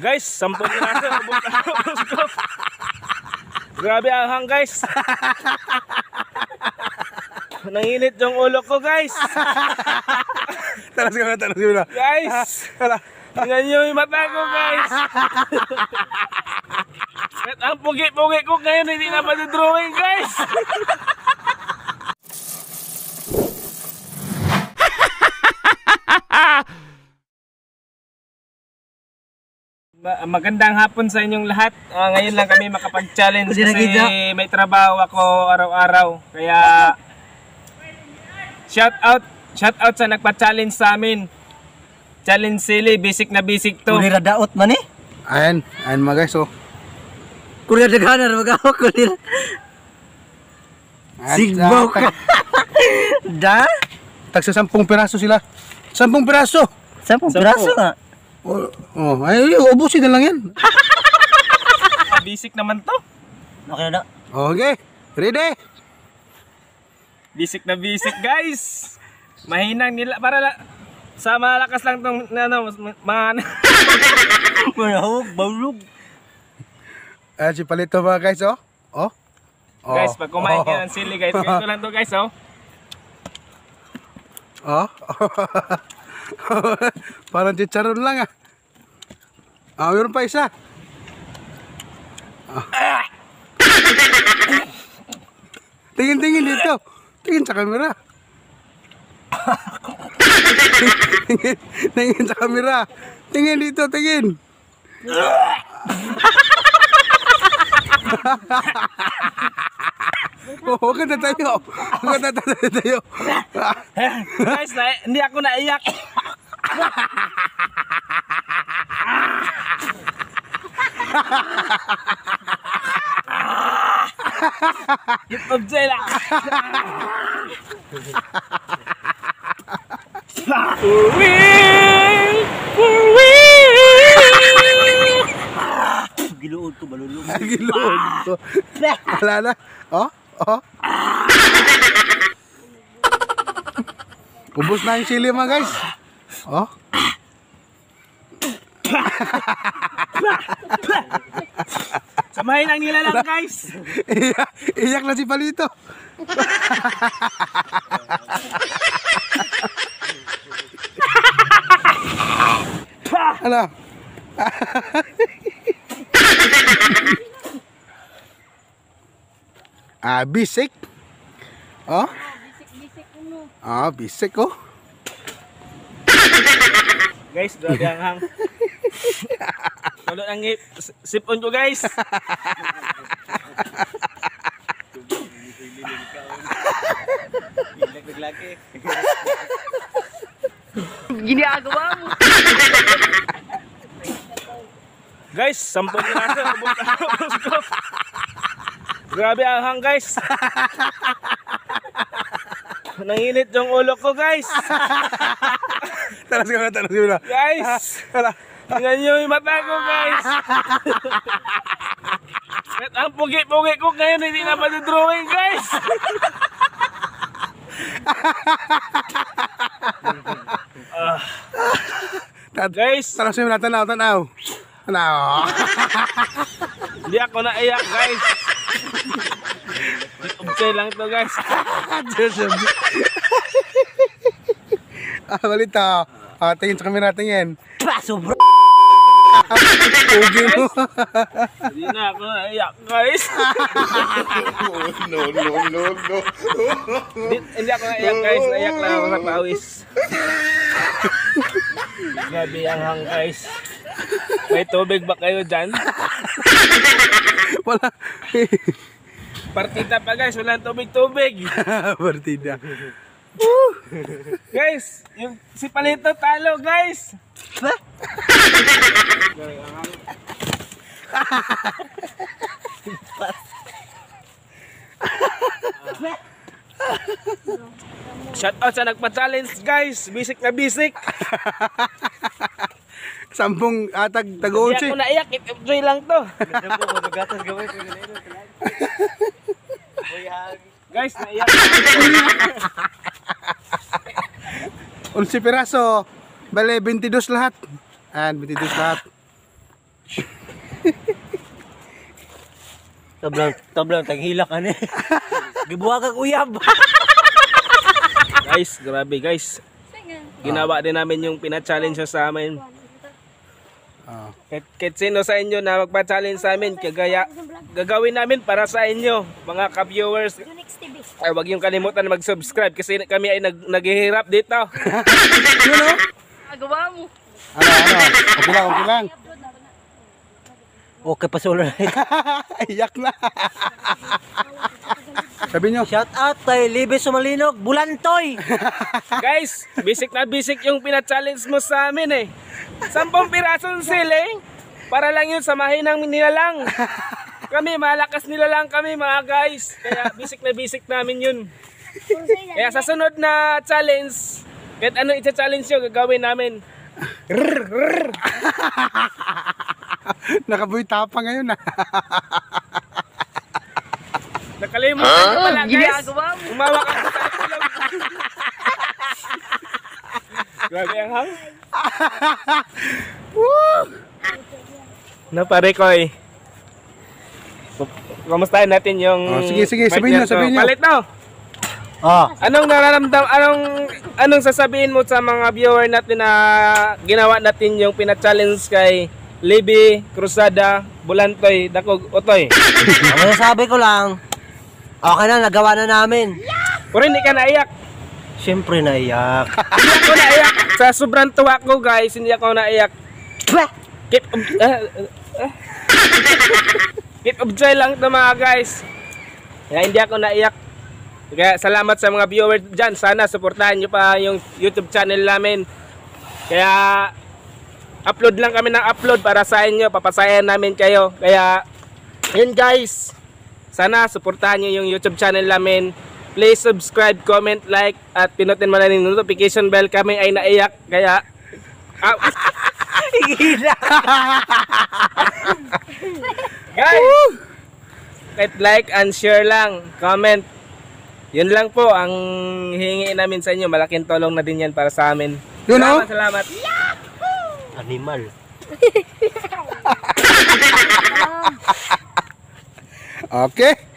Guys, 10 piraso. Ubos ko. Grabe ang guys. Nanginit yung ulo ko guys. Talas ka na. Guys, tingnan nyo yung mata ko guys. At ang pugi-pugi ko ngayon hindi na madodrawing guys. Magandang hapon sa inyong lahat. Ngayon lang kami makapag-challenge kasi may trabaho ako araw-araw. Kaya shout out sa nagpa-challenge sa amin. Challenge silly, basic na basic to. Kulira daot man eh. Ayan mga guys, oh. Kulira daghanan magawa kulira. Sigbaw ka. Da? Tagsa 10 piraso sila. 10 piraso. 10 piraso nga. Oh, ay ubusin na lang yan. Basic naman to. Okay na. Okay, ready? Basic na basic guys. Mahinang nila para sa malakas lang tong mga Manahog, bawlog. Si Palito mga guys, oh. Guys, pag kumain ka ng sili guys, ganito lang to guys, oh. Parang chicharon lang ah. Mayroon pa isa. Tingin dito. Tingin sa kamera. Tingin sa kamera. Tingin dito, tingin. Huwag ka na tayo. Guys, hindi ako naiyak. Get up, Jela. Giluod to balulong. Giluod to. Wala na. Ubus na yung sili mga guys. Samahin lang nila lang guys. Iyak na si Palito. Ano? Bisik. Bisik oh. Guys, grabe ang hang. Tulad ang sipon ko guys. Ginagawa mo. Guys, 10 piraso. Ubos ko. Grabe ang hang guys. Nanginit yung ulo ko guys. Talas ka na. Guys, tingnan nyo yung mata ko guys. At ang pugi-pugi ko ngayon hindi na madodrawing guys. Guys, Talas mo na tanaw. hindi ako naiyak guys. Okay lang to guys. Balito. Tingin sa kamera, tingin. Paso bro. Pugi mo. Hindi na ako naiyak guys. No. Hindi ako naiyak guys. Naiyak lang ako sa pawis. Grabe ang hang guys. May tubig ba kayo dyan? Wala. Partida pa guys, walang tubig. Partida. Guys, yung si Palito talo guys. Shout out sa nagpa-challenge guys. Basic na basic. 10 Hindi tag-11. ako naiyak, enjoy lang to. Guys, naiyak. 11 piraso. Bale, 22 lahat. Ayan, 22 lahat. Tablang, taghilak ka ni. Gibuha kang uyab. Guys, grabe guys. Ginawa din namin yung pina-challenge siya sa amin. Ah. Kahit sino sa inyo na magpa-challenge sa amin, gagawin namin para sa inyo, mga ka-viewers. Ay, wag yung kalimutan na mag-subscribe kasi kami ay naghihirap dito. Yun o. Agawa mo. Ano? Okay lang, okay lang. Okay pa solo na. Iyak na. Sabi nyo. Shout out kay Libe Sumalinog, Bulantoy. Guys, basic na basic yung pina-challenge mo sa amin eh. 10 pirasong sili, para lang yun sa mahinang nilalang. Kami, malakas nilalang kami mga guys. Kaya basic na basic namin yun. Kaya sa sunod na challenge, kahit ano i-challenge nyo, gagawin namin. Nakabuhay tapa ngayon ah. Nakalimutan ko pala guys. Agawa mo. Umawak ako sa tulog. Grabe ang hang. No pare ko eh. Kamustahin natin yung sige, sabihin nyo. Palit no. Anong nararamdam, anong sasabihin mo sa mga viewer natin na ginawa natin yung pina-challenge kay Libby, Cruzada, Bulantoy, Dakog, Otoy? Ang sabi ko lang, okay na, nagawa na namin. Pero hindi ka naiyak. Siyempre naiyak. Hindi ako naiyak. Sa sobrang tuwa ko guys, hindi ako naiyak. Keep of joy lang ito mga guys. Kaya hindi ako naiyak. Kaya salamat sa mga viewers dyan. Sana supportahan nyo pa yung YouTube channel namin. Kaya upload lang kami ng upload para sa inyo. Papasayan namin kayo. Kaya yun guys. Sana supportahan nyo yung YouTube channel namin. Please subscribe, comment, like, at pinutin mo na yung notification bell. Kami ay naiyak. Kaya guys, kahit like and share lang, comment. Yun lang po ang hihingi namin sa inyo. Malaking tulong na din yan para sa amin. Yun o. Salamat. Animal. Okay.